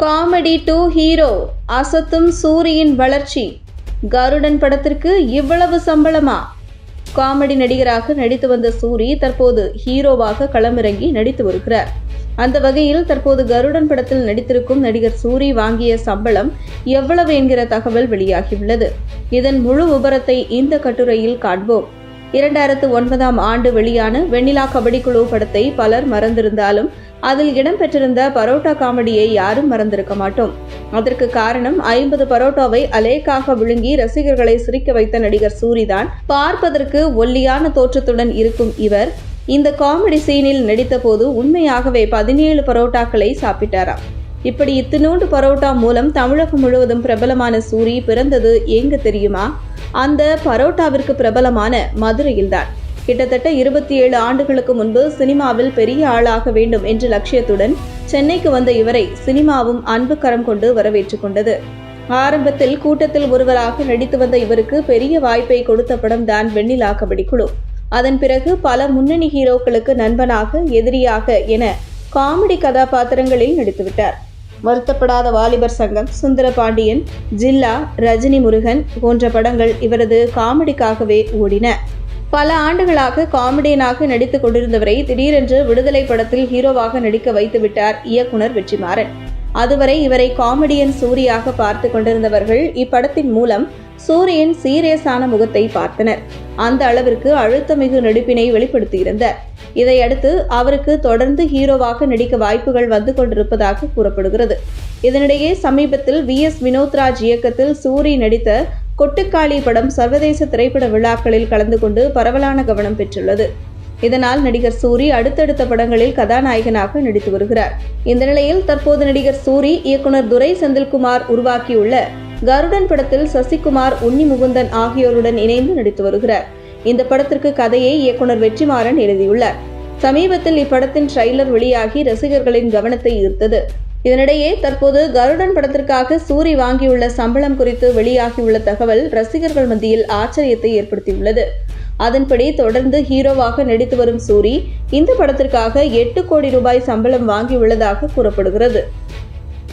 Comedy to hero அசத்தும் சூரியின் வளர்ச்சி. கருடன் படத்திற்கு இவ்வளவு சம்பளமா? காமெடி நடிகராக நடித்து வந்த சூரி தற்போது ஹீரோவாக களமிறங்கி நடித்து வருகிறார். அந்த வகையில் தற்போது கருடன் படத்தில் நடித்திருக்கும் நடிகர் சூரி வாங்கிய சம்பளம் எவ்வளவு என்கிற தகவல் வெளியாகியுள்ளது. இதன் முழு விபரத்தை இந்த கட்டுரையில் காண்போம். 2009 ஆண்டு வெளியான வெண்ணிலா கபடி குழு படத்தை பலர் மறந்திருந்தாலும் அதில் இடம்பெற்றிருந்த பரோட்டா காமெடியை யாரும் மறந்திருக்க மாட்டோம். அதற்கு காரணம் 50 பரோட்டாவை அலேக்காக விழுங்கி ரசிகர்களை சிரிக்க வைத்த நடிகர் சூரிதான். பார்ப்பதற்கு ஒல்லியான தோற்றத்துடன் இருக்கும் இவர் இந்த காமெடி சீனில் நடித்த போது உண்மையாகவே 17 பரோட்டாக்களை சாப்பிட்டாராம். இப்படி இத்தினூண்டு பரோட்டா மூலம் தமிழகம் முழுவதும் பிரபலமான சூரி பிறந்தது எங்க தெரியுமா? அந்த பரோட்டாவிற்கு பிரபலமான மதுரையில்தான். கிட்டத்தட்ட 27 ஆண்டுகளுக்கு முன்பு சினிமாவில் பெரிய ஆளாக வேண்டும் என்ற லட்சியத்துடன் சென்னைக்கு வந்த இவரை சினிமாவும் அன்பு கரம் கொண்டு வரவேற்றுக் கொண்டது. ஆரம்பத்தில் கூட்டத்தில் ஒருவராக நடித்து வந்த இவருக்கு பெரிய வாய்ப்பை கொடுத்த படம் தான் வெண்ணிலா கபடி குழு. அதன் பிறகு பல முன்னணி ஹீரோக்களுக்கு நண்பனாக, எதிரியாக என காமெடி கதாபாத்திரங்களில் நடித்துவிட்டார். வருத்தப்படாத வாலிபர் சங்கம், சுந்தர பாண்டியன், ஜில்லா, ரஜினி முருகன் போன்ற படங்கள் இவரது காமெடிக்காகவே ஓடின. பல ஆண்டுகளாக காமெடியனாக நடித்துக் கொண்டிருந்தவரை திடீரென்று விடுதலை படத்தில் ஹீரோவாக நடிக்க வைத்துவிட்டார் இயக்குனர் வெற்றிமாறன். அதுவரை இவரை காமெடியன் சூரியாக பார்த்து கொண்டிருந்தவர்கள் இப்படத்தின் மூலம் சூரியின் சீரியஸான முகத்தை பார்த்தனர். அந்த அளவிற்கு அழுத்தமிகு நடிப்பினை வெளிப்படுத்தியிருந்தார். இதையடுத்து அவருக்கு தொடர்ந்து ஹீரோவாக நடிக்க வாய்ப்புகள் வந்து கொண்டிருப்பதாக கூறப்படுகிறது. இதனிடையே சமீபத்தில் VS வினோத்ராஜ் இயக்கத்தில் சூரி நடித்த கொட்டுக்காளி படம் சர்வதேச திரைப்பட விழாக்களில் கலந்து கொண்டு பரவலான கவனம் பெற்றுள்ளது. இதனால் நடிகர் சூரி அடுத்தடுத்த படங்களில் கதாநாயகனாக நடித்து வருகிறார். இந்த நிலையில் தற்போது நடிகர் சூரி இயக்குனர் துரை செந்தில்குமார் உருவாக்கியுள்ள கருடன் படத்தில் சசிகுமார், உன்னி முகுந்தன் ஆகியோருடன் இணைந்து நடித்து வருகிறார். இந்த படத்திற்கு கதையை இயக்குனர் வெற்றிமாறன் எழுதியுள்ளார். சமீபத்தில் இப்படத்தின் ட்ரெய்லர் வெளியாகி ரசிகர்களின் கவனத்தை ஈர்த்தது. இதனிடையே தற்போது கருடன் படத்திற்காக சூரி வாங்கியுள்ள சம்பளம் குறித்து வெளியாகியுள்ள தகவல் ரசிகர்கள் மத்தியில் ஆச்சரியத்தை ஏற்படுத்தியுள்ளது. அதன்படி தொடர்ந்து ஹீரோவாக நடித்து வரும் சூரி இந்த படத்திற்காக 8 கோடி ரூபாய் சம்பளம் வாங்கியுள்ளதாக கூறப்படுகிறது.